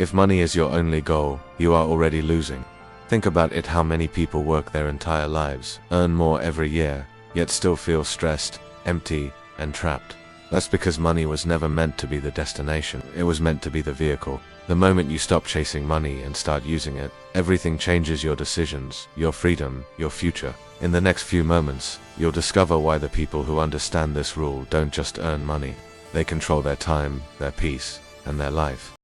If money is your only goal, you are already losing. Think about it: how many people work their entire lives, earn more every year, yet still feel stressed, empty, and trapped. That's because money was never meant to be the destination, it was meant to be the vehicle. The moment you stop chasing money and start using it, everything changes: your decisions, your freedom, your future. In the next few moments, you'll discover why the people who understand this rule don't just earn money. They control their time, their peace, and their life.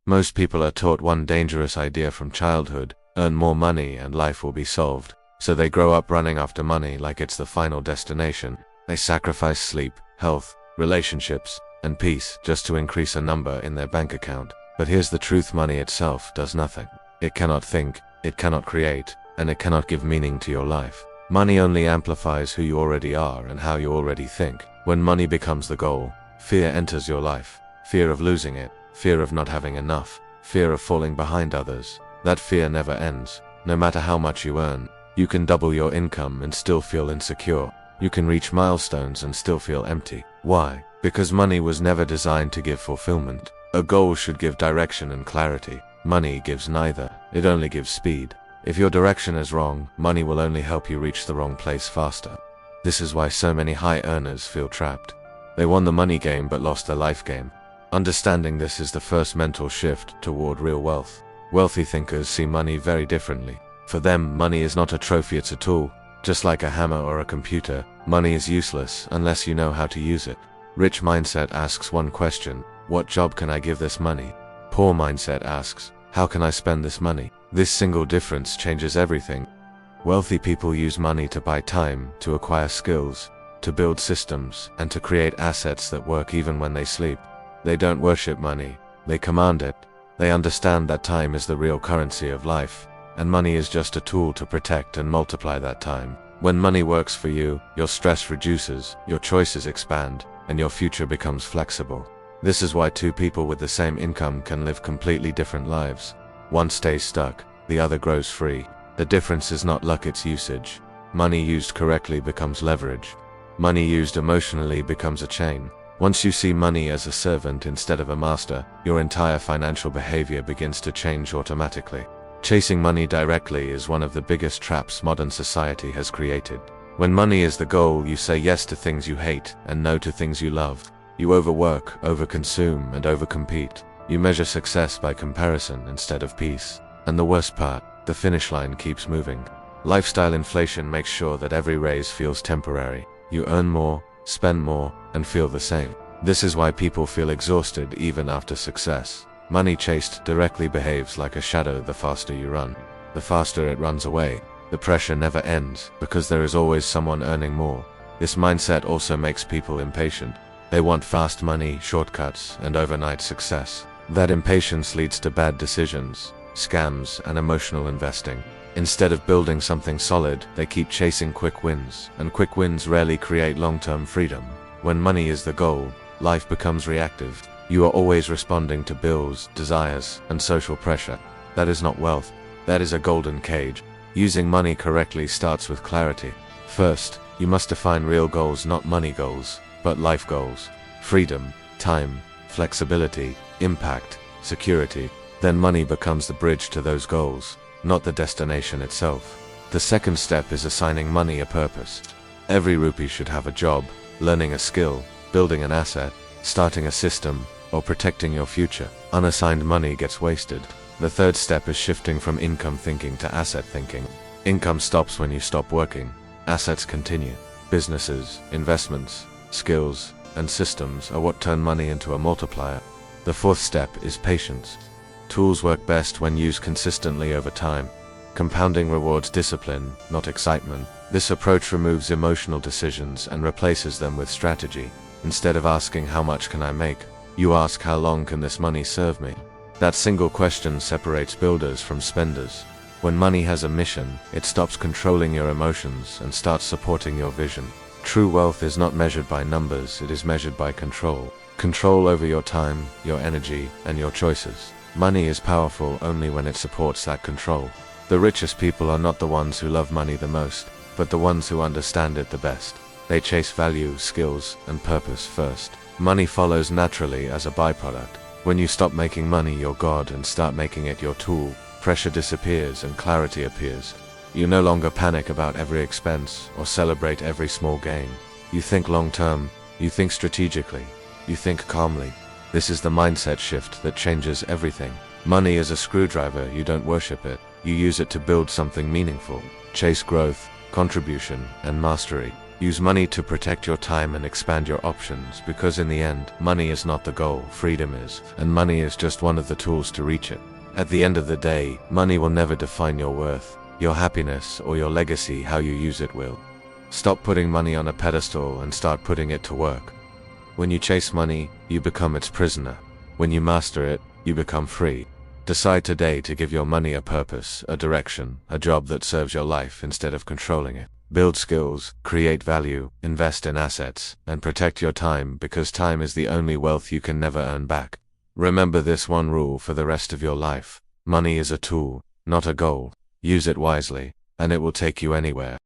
Most people are taught one dangerous idea from childhood: earn more money and life will be solved. So they grow up running after money like it's the final destination. They sacrifice sleep, health, relationships, and peace just to increase a number in their bank account. But here's the truth: money itself does nothing. It cannot think, it cannot create, and it cannot give meaning to your life. Money only amplifies who you already are and how you already think. When money becomes the goal, fear enters your life. Fear of losing it, fear of not having enough, fear of falling behind others. That fear never ends. No matter how much you earn, you can double your income and still feel insecure. You can reach milestones and still feel empty. Why? Because money was never designed to give fulfillment. A goal should give direction and clarity. Money gives neither. It only gives speed. If your direction is wrong, money will only help you reach the wrong place faster. This is why so many high earners feel trapped. They won the money game but lost their life game. Understanding this is the first mental shift toward real wealth. Wealthy thinkers see money very differently. For them, money is not a trophy, it's a tool. Just like a hammer or a computer, money is useless unless you know how to use it. Rich mindset asks one question: what job can I give this money? Poor mindset asks, how can I spend this money? This single difference changes everything. Wealthy people use money to buy time, to acquire skills, to build systems, and to create assets that work even when they sleep. They don't worship money, they command it. They understand that time is the real currency of life, and money is just a tool to protect and multiply that time. When money works for you, your stress reduces, your choices expand, and your future becomes flexible. This is why two people with the same income can live completely different lives. One stays stuck, the other grows free. The difference is not luck, it's usage. Money used correctly becomes leverage. Money used emotionally becomes a chain. Once you see money as a servant instead of a master, your entire financial behavior begins to change automatically. Chasing money directly is one of the biggest traps modern society has created. When money is the goal, you say yes to things you hate and no to things you love. You overwork, overconsume, and overcompete. You measure success by comparison instead of peace. And the worst part, the finish line keeps moving. Lifestyle inflation makes sure that every raise feels temporary. You earn more, spend more, and feel the same. This is why people feel exhausted even after success. Money chased directly behaves like a shadow. The faster you run, the faster it runs away. The pressure never ends, because there is always someone earning more. This mindset also makes people impatient. They want fast money, shortcuts, and overnight success. That impatience leads to bad decisions, scams, and emotional investing. Instead of building something solid, they keep chasing quick wins, and quick wins rarely create long-term freedom. When money is the goal, life becomes reactive. You are always responding to bills, desires, and social pressure. That is not wealth. That is a golden cage. Using money correctly starts with clarity. First, you must define real goals, not money goals, but life goals. Freedom, time, flexibility, impact, security. Then money becomes the bridge to those goals, not the destination itself. The second step is assigning money a purpose. Every rupee should have a job, learning a skill, building an asset, starting a system, or protecting your future. Unassigned money gets wasted. The third step is shifting from income thinking to asset thinking. Income stops when you stop working. Assets continue. Businesses, investments, skills, and systems are what turn money into a multiplier. The fourth step is patience. Tools work best when used consistently over time. Compounding rewards discipline, not excitement. This approach removes emotional decisions and replaces them with strategy. Instead of asking how much can I make, you ask how long can this money serve me? That single question separates builders from spenders. When money has a mission, it stops controlling your emotions and starts supporting your vision. True wealth is not measured by numbers, it is measured by control. Control over your time, your energy, and your choices. Money is powerful only when it supports that control. The richest people are not the ones who love money the most, but the ones who understand it the best. They chase value, skills, and purpose first. Money follows naturally as a byproduct. When you stop making money your god and start making it your tool, pressure disappears and clarity appears. You no longer panic about every expense or celebrate every small gain. You think long-term, you think strategically, you think calmly. This is the mindset shift that changes everything. Money is a screwdriver, you don't worship it. You use it to build something meaningful. Chase growth, contribution, and mastery. Use money to protect your time and expand your options, because in the end, money is not the goal, freedom is, and money is just one of the tools to reach it. At the end of the day, money will never define your worth, your happiness, or your legacy. How you use it will. Stop putting money on a pedestal and start putting it to work. When you chase money, you become its prisoner. When you master it, you become free. Decide today to give your money a purpose, a direction, a job that serves your life instead of controlling it. Build skills, create value, invest in assets, and protect your time, because time is the only wealth you can never earn back. Remember this one rule for the rest of your life. Money is a tool, not a goal. Use it wisely, and it will take you anywhere.